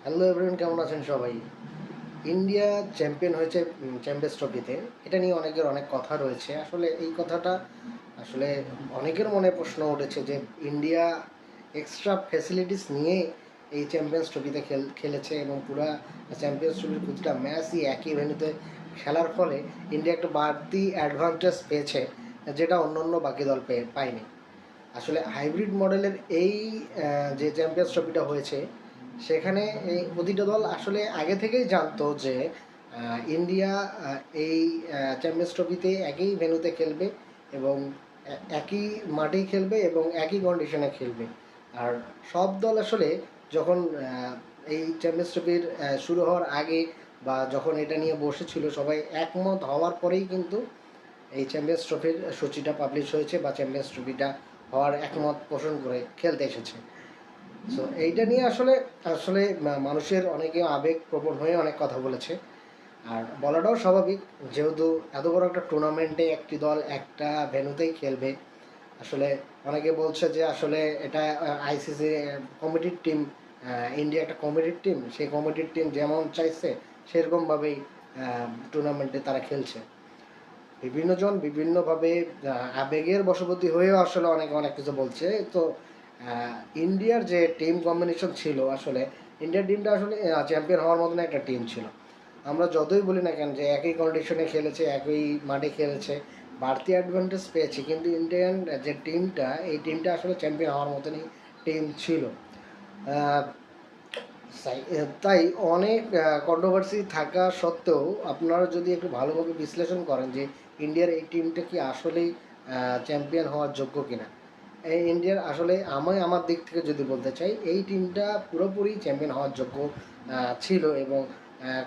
Hello everyone, কেমন আছেন সবাই? ইন্ডিয়া চ্যাম্পিয়ন হয়েছে চ্যাম্পিয়ন্স ট্রফিতে। এটা নিয়ে অনেকের অনেক কথা রয়েছে। আসলে এই কথাটা আসলে অনেকের মনে প্রশ্ন উঠেছে যে ইন্ডিয়া এক্সট্রা ফ্যাসিলিটিস নিয়ে এই চ্যাম্পিয়ন্স ট্রফিতে খেলেছে এবং পুরা চ্যাম্পিয়ন্স ট্রফির প্রতিটা ম্যাচই একই ভেন্যুতে খেলার ফলে ইন্ডিয়া একটা বাড়তি অ্যাডভান্টেজ পেয়েছে, যেটা অন্য অন্য বাকি দল পায়নি। আসলে হাইব্রিড মডেলের এই যে চ্যাম্পিয়ন্স ট্রফিটা হয়েছে, সেখানে এই প্রতিটা দল আসলে আগে থেকেই জানতো যে ইন্ডিয়া এই চ্যাম্পিয়ন্স ট্রফিতে একই ভেন্যুতে খেলবে এবং একই মাঠেই খেলবে এবং একই কন্ডিশনে খেলবে। আর সব দল আসলে যখন এই চ্যাম্পিয়ন্স ট্রফির শুরু হওয়ার আগে বা যখন এটা নিয়ে বসেছিল, সবাই একমত হওয়ার পরেই কিন্তু এই চ্যাম্পিয়ন্স ট্রফির সূচিটা পাবলিশ হয়েছে বা চ্যাম্পিয়ন্স ট্রফিটা হওয়ার একমত পোষণ করে খেলতে এসেছে। সো এইটা নিয়ে আসলে আসলে মানুষের অনেকে আবেগপ্রবণ হয়ে অনেক কথা বলেছে। আর বলাটাও স্বাভাবিক, যেহেতু এত বড় একটা টুর্নামেন্টে একটি দল একটা ভেন্যুতেই খেলবে। আসলে অনেকে বলছে যে আসলে এটা আইসিসি কমিটির টিম, ইন্ডিয়া একটা কমিটির টিম, সেই কমিটির টিম যেমন চাইছে সেরকমভাবেই টুর্নামেন্টে তারা খেলছে। বিভিন্ন জন বিভিন্নভাবে আবেগের বশবর্তী হয়েও আসলে অনেকে অনেক কিছু বলছে। তো ইন্ডিয়ার যে টিম কম্বিনেশন ছিল, আসলে ইন্ডিয়ার টিমটা আসলে চ্যাম্পিয়ন হওয়ার মতন একটা টিম ছিল। আমরা যতই বলি না কেন যে একই কন্ডিশনে খেলেছে, একই মাঠে খেলেছে, বাড়তি অ্যাডভান্টেজ পেয়েছে, কিন্তু ইন্ডিয়ান যে টিমটা, এই টিমটা আসলে চ্যাম্পিয়ন হওয়ার মতনই টিম ছিল। তাই অনেক কন্ট্রোভার্সি থাকা সত্ত্বেও আপনারা যদি একটু ভালোভাবে বিশ্লেষণ করেন যে ইন্ডিয়ার এই টিমটা কি আসলেই চ্যাম্পিয়ন হওয়ার যোগ্য কিনা, এই ইন্ডিয়ার আসলে আমি আমার দিক থেকে যদি বলতে চাই, এই টিমটা পুরোপুরি চ্যাম্পিয়ন হওয়ার যোগ্য ছিল। এবং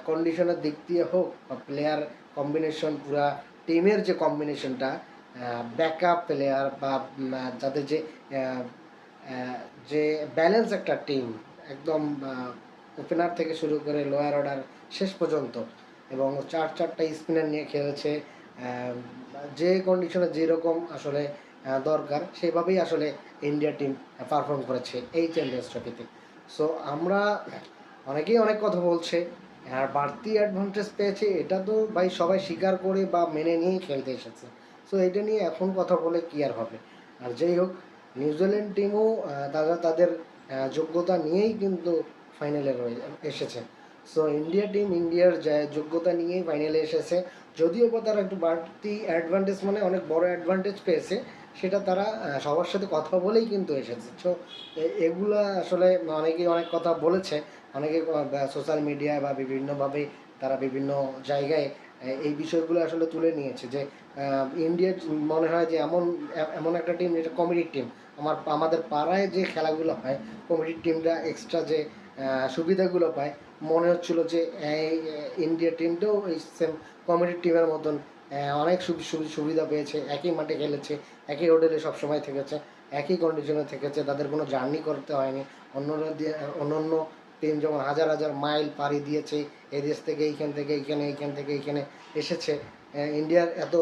কন্ডিশনের দিক দিয়ে হোক বা প্লেয়ার কম্বিনেশন, পুরা টিমের যে কম্বিনেশনটা, ব্যাকআপ প্লেয়ার বা যাদের যে যে ব্যালেন্স একটা টিম, একদম ওপেনার থেকে শুরু করে লোয়ার অর্ডার শেষ পর্যন্ত, এবং চারটা স্পিনার নিয়ে খেলেছে। যে কন্ডিশনে যেরকম আসলে দরকার সেভাবেই আসলে ইন্ডিয়া টিম পারফর্ম করেছে এই চ্যাম্পিয়ন্স ট্রফিতে। সো আমরা অনেকেই অনেক কথা বলছে আর বাড়তি অ্যাডভান্টেজ পেয়েছে, এটা তো ভাই সবাই স্বীকার করে বা মেনে নিয়েই খেলতে এসেছে। সো এটা নিয়ে এখন কথা বলে কি আর হবে। আর যাই হোক, নিউজিল্যান্ড টিমও তারা তাদের যোগ্যতা নিয়েই কিন্তু ফাইনালে এসেছে। সো ইন্ডিয়ার যোগ্যতা নিয়েই ফাইনালে এসেছে। যদিও বা তারা একটু বাড়তি অ্যাডভান্টেজ, মানে অনেক বড় অ্যাডভান্টেজ পেয়েছে, সেটা তারা সবার সাথে কথা বলেই কিন্তু এসেছে। সো এগুলা আসলে অনেকেই অনেক কথা বলেছে। অনেকে সোশ্যাল মিডিয়ায় বা বিভিন্নভাবে তারা বিভিন্ন জায়গায় এই বিষয়গুলো আসলে তুলে নিয়েছে যে ইন্ডিয়ার মনে হয় যে এমন এমন একটা টিম যেটা কমিটির টিম। আমাদের পাড়ায় যে খেলাগুলো হয়, কমিটির টিমটা এক্সট্রা যে সুবিধাগুলো পায়, মনে হচ্ছিল যে এই ইন্ডিয়া টিমটাও এই সেম কমিটির টিমের মতন অনেক সুবিধা পেয়েছে। একই মাঠে খেলেছে, একই হোটেলে সবসময় থেকেছে, একই কন্ডিশনে থেকেছে, তাদের কোনো জার্নি করতে হয়নি। অন্যরা দিয়ে অন্য অন্য টিম যেমন হাজার হাজার মাইল পাড়ি দিয়েছে, এই দেশ থেকে এইখান থেকে এইখানে, এইখান থেকে এইখানে এসেছে। ইন্ডিয়ার এত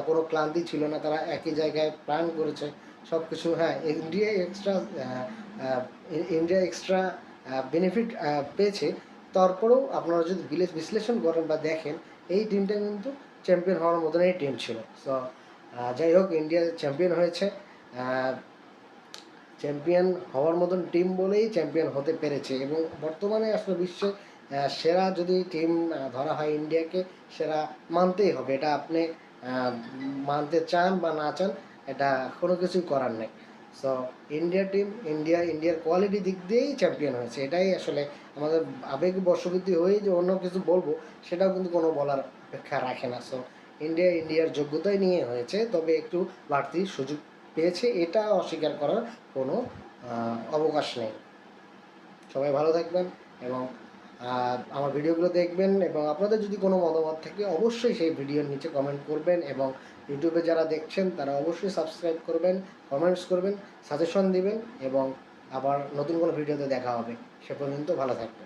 কোনো ক্লান্তি ছিল না, তারা একই জায়গায় প্ল্যান করেছে সব কিছু। হ্যাঁ, ইন্ডিয়া এক্সট্রা বেনিফিট পেয়েছে। তারপরেও আপনারা যদি বিশ্লেষণ করেন বা দেখেন, এই টিমটা কিন্তু চ্যাম্পিয়ন হওয়ার মতনই টিম ছিল। সো যাই হোক, ইন্ডিয়া চ্যাম্পিয়ন হয়েছে। চ্যাম্পিয়ন হওয়ার মতন টিম বলেই চ্যাম্পিয়ন হতে পেরেছে। এবং বর্তমানে আসলে বিশ্বে সেরা যদি টিম ধরা হয় ইন্ডিয়াকে, সেরা মানতেই হবে। এটা আপনি মানতে চান বা না চান, এটা কোনো কিছুই করার নেই। সো ইন্ডিয়ার কোয়ালিটি দিক দিয়েই চ্যাম্পিয়ন হয়েছে। এটাই আসলে আমাদের আবেগ বশবর্তী হয়ে যে অন্য কিছু বলবো, সেটাও কিন্তু কোনো বলার অপেক্ষা রাখে না। সো ইন্ডিয়ার যোগ্যতাই নিয়ে হয়েছে, তবে একটু বাড়তি সুযোগ পেয়েছে, এটা অস্বীকার করার কোনো অবকাশ নেই। সবাই ভালো থাকবেন এবং আমার ভিডিওগুলো দেখবেন। এবং আপনাদের যদি কোনো মতামত থাকে, অবশ্যই সেই ভিডিওর নিচে কমেন্ট করবেন। এবং ইউটিউবে যারা দেখছেন তারা অবশ্যই সাবস্ক্রাইব করবেন, কমেন্টস করবেন, সাজেশন দিবেন। এবং আবার নতুন কোনো ভিডিওতে দেখা হবে। সে পর্যন্ত ভালো থাকবেন।